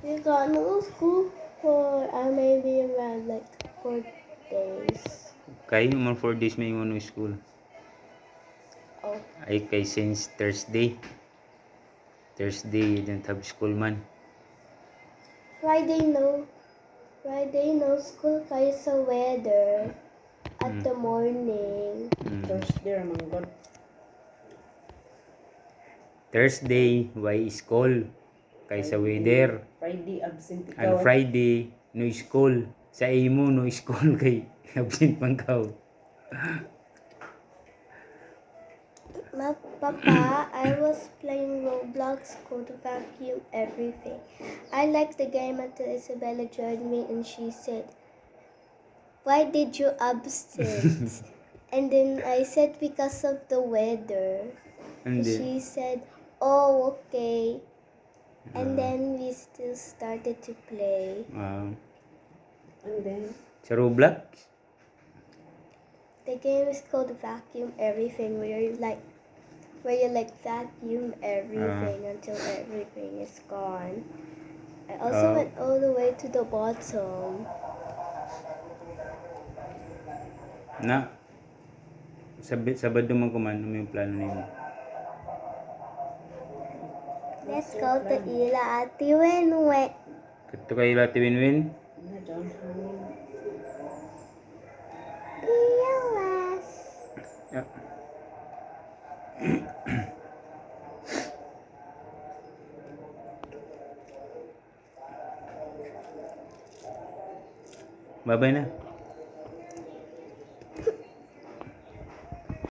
We got no school for maybe around like 4 days. Kaya mo 4 days may mo school. Oh, Ay kay since Thursday. Thursday, you don't have school man. Friday no school kaya sa weather at the morning. Thursday ramang god. Thursday, why school? Kay sa weather. Friday absent ikaw. And Friday, no school. Sa imo, no school kay absent man ka. Papa, I was playing Roblox called Vacuum Everything. I liked the game until Isabella joined me and she said, "Why did you absent?" And then I said, "Because of the weather." And then, She said, "Oh, okay." And then we still started to play. And then, sa Roblox? The game is called Vacuum Everything, where you vacuum everything until everything is gone. I also went all the way to the bottom. Na, Sabado man kuman, ano yung plano nimo? Let's go to Ila Ati Wenwe. Kadto kay Lati Winwin? na down hangin. PLS. Yeah. Bye-bye na.